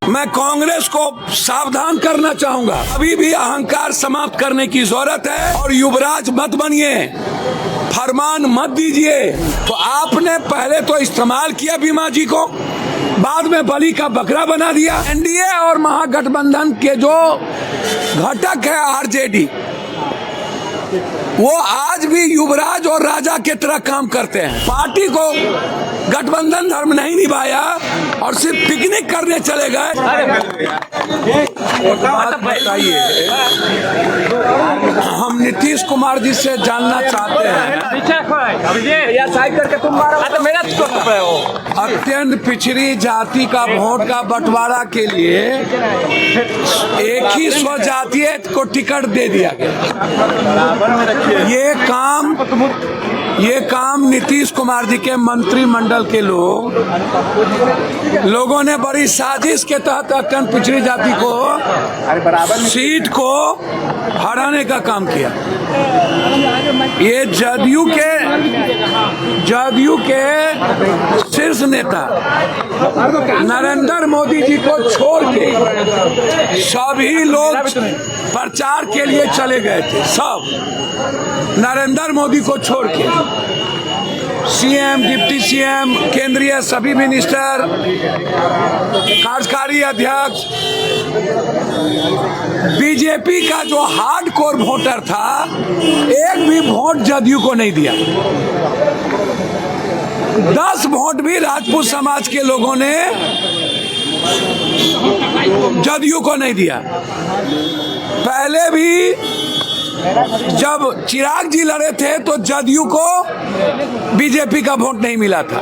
मैं कांग्रेस को सावधान करना चाहूंगा। अभी भी अहंकार समाप्त करने की जरूरत है और युवराज मत बनिए, फरमान मत दीजिए। तो आपने पहले तो इस्तेमाल किया बीमा जी को, बाद में बलि का बकरा बना दिया। एनडीए और महागठबंधन के जो घटक है आरजेडी, वो आज भी युवराज और राजा की तरह काम करते हैं। पार्टी को गठबंधन धर्म नहीं निभाया और सिर्फ पिकनिक करने चले गए। हम नीतीश कुमार जी से जानना चाहते हैं, अत्यंत पिछड़ी जाति का वोट का बंटवारा के लिए एक ही स्वजातीय को टिकट दे दिया गया। ये काम नीतीश कुमार जी के मंत्रिमंडल के लोगों ने बड़ी साजिश के तहत अत्यंत पिछड़ी जाति को सीट को हराने का काम किया। ये जदयू के शीर्ष नेता नरेंद्र मोदी जी को छोड़ के सभी लोग प्रचार के लिए चले गए थे। सब नरेंद्र मोदी को छोड़ के सीएम, डिप्टी सीएम, केंद्रीय सभी मिनिस्टर, कार्यकारी अध्यक्ष, बीजेपी का जो हार्डकोर वोटर था, एक भी वोट जदयू को नहीं दिया। 10 वोट भी राजपूत समाज के लोगों ने जदयू को नहीं दिया। पहले भी जब चिराग जी लड़े थे तो जदयू को बीजेपी का वोट नहीं मिला था,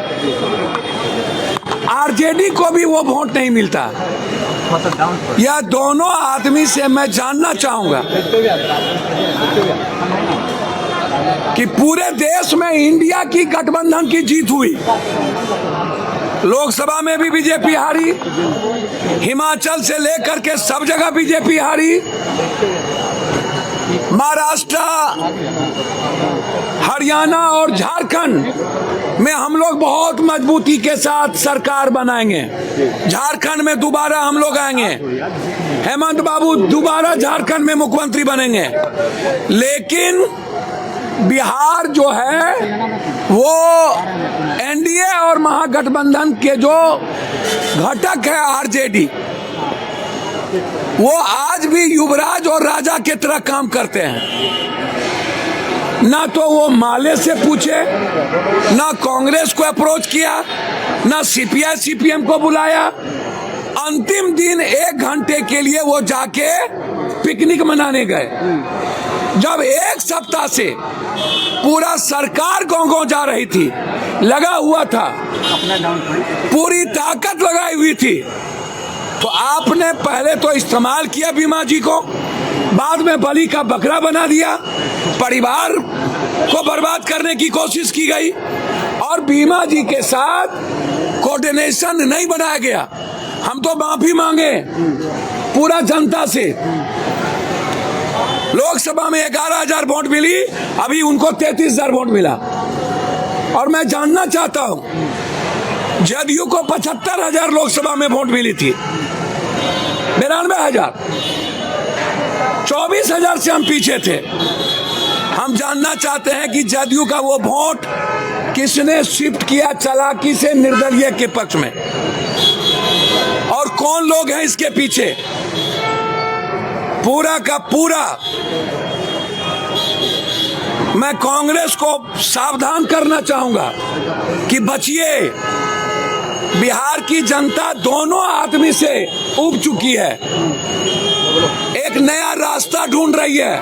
आरजेडी को भी वो वोट नहीं मिलता। यह दोनों आदमी से मैं जानना चाहूंगा कि पूरे देश में इंडिया की गठबंधन की जीत हुई। लोकसभा में भी बीजेपी हारी, हिमाचल से लेकर के सब जगह बीजेपी हारी, महाराष्ट्र, हरियाणा और झारखंड में हम लोग बहुत मजबूती के साथ सरकार बनाएंगे। झारखंड में दोबारा हम लोग आएंगे, हेमंत बाबू दोबारा झारखंड में मुख्यमंत्री बनेंगे। लेकिन बिहार जो है वो एनडीए और महागठबंधन के जो घटक है आरजेडी, वो आज भी युवराज और राजा की तरह काम करते हैं। ना तो वो माले से पूछे, ना कांग्रेस को अप्रोच किया, ना सीपीआई सीपीएम को बुलाया। अंतिम दिन 1 घंटे के लिए वो जाके पिकनिक मनाने गए, जब 1 सप्ताह से पूरा सरकार गाँव जा रही थी, लगा हुआ था, पूरी ताकत लगाई हुई थी। तो आपने पहले तो इस्तेमाल किया बीमा जी को, बाद में बलि का बकरा बना दिया, परिवार को बर्बाद करने की कोशिश की गई और बीमा जी के साथ कोऑर्डिनेशन नहीं बनाया गया। हम तो माफी मांगे पूरा जनता से। लोकसभा में 11,000 वोट मिली, अभी उनको 33,000 वोट मिला। और मैं जानना चाहता हूं, जदयू को 75,000 लोकसभा में वोट मिली थी, 92,000, 24,000 से हम पीछे थे। हम जानना चाहते हैं कि जदयू का वो वोट किसने शिफ्ट किया चालाकी से निर्दलीय के पक्ष में, और कौन लोग हैं इसके पीछे। पूरा का पूरा मैं कांग्रेस को सावधान करना चाहूंगा कि बचिए। बिहार की जनता दोनों आदमी से उब चुकी है, एक नया रास्ता ढूंढ रही है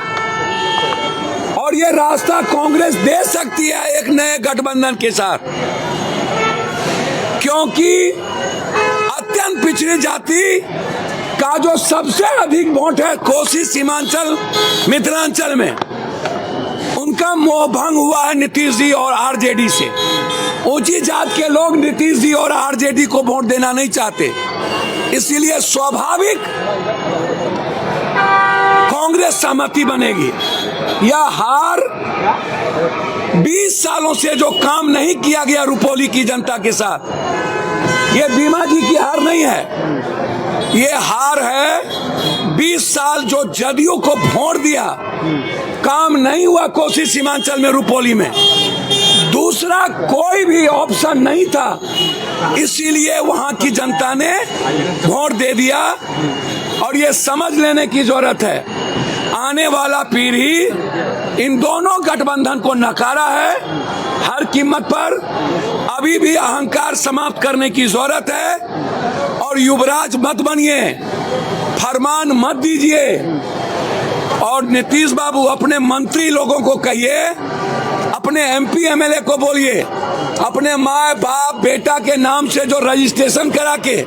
और ये रास्ता कांग्रेस दे सकती है एक नए गठबंधन के साथ, क्योंकि अत्यंत पिछड़ी जाति का जो सबसे अधिक वोट है कोसी, सीमांचल, मिथिलांचल में, उनका मोह भंग हुआ है नीतीश जी और आरजेडी से। ऊंची जात के लोग नीतीश जी और आरजेडी को वोट देना नहीं चाहते, इसलिए स्वाभाविक कांग्रेस सहमति बनेगी। यह हार 20 सालों से जो काम नहीं किया गया रुपौली की जनता के साथ, ये बीमा जी की हार नहीं है, ये हार है। 20 साल जो जदयू को वोट दिया, काम नहीं हुआ कोसी सीमांचल में, रुपौली में दूसरा कोई भी ऑप्शन नहीं था, इसीलिए वहां की जनता ने वोट दे दिया। और ये समझ लेने की जरूरत है, आने वाला पीढ़ी इन दोनों गठबंधन को नकारा है हर कीमत पर। अभी भी अहंकार समाप्त करने की जरूरत है और युवराज मत बनिए, फरमान मत दीजिए। और नीतीश बाबू अपने मंत्री लोगों को कहिए, अपने एमपी एमएलए को बोलिए, अपने माँ बाप बेटा के नाम से जो रजिस्ट्रेशन करा के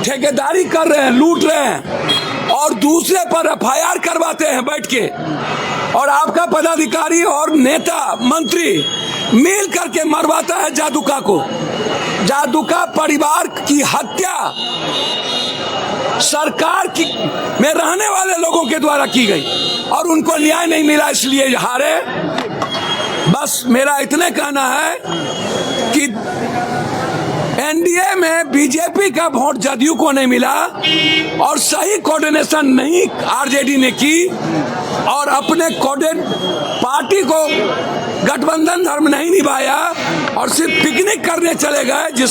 ठेकेदारी कर रहे हैं, लूट रहे हैं और दूसरे पर एफआईआर करवाते हैं बैठ के, और आपका पदाधिकारी और नेता मंत्री मिल करके मरवाता है जादूका को। जादूका परिवार की हत्या सरकार की में रहने वाले लोगों के द्वारा की गई और उनको न्याय नहीं मिला, इसलिए हारे। बस मेरा इतने कहना है कि एनडीए में बीजेपी का वोट जदयू को नहीं मिला और सही कोऑर्डिनेशन नहीं आरजेडी ने की और अपने पार्टी को गठबंधन धर्म नहीं निभाया और सिर्फ पिकनिक करने चले गए, जिस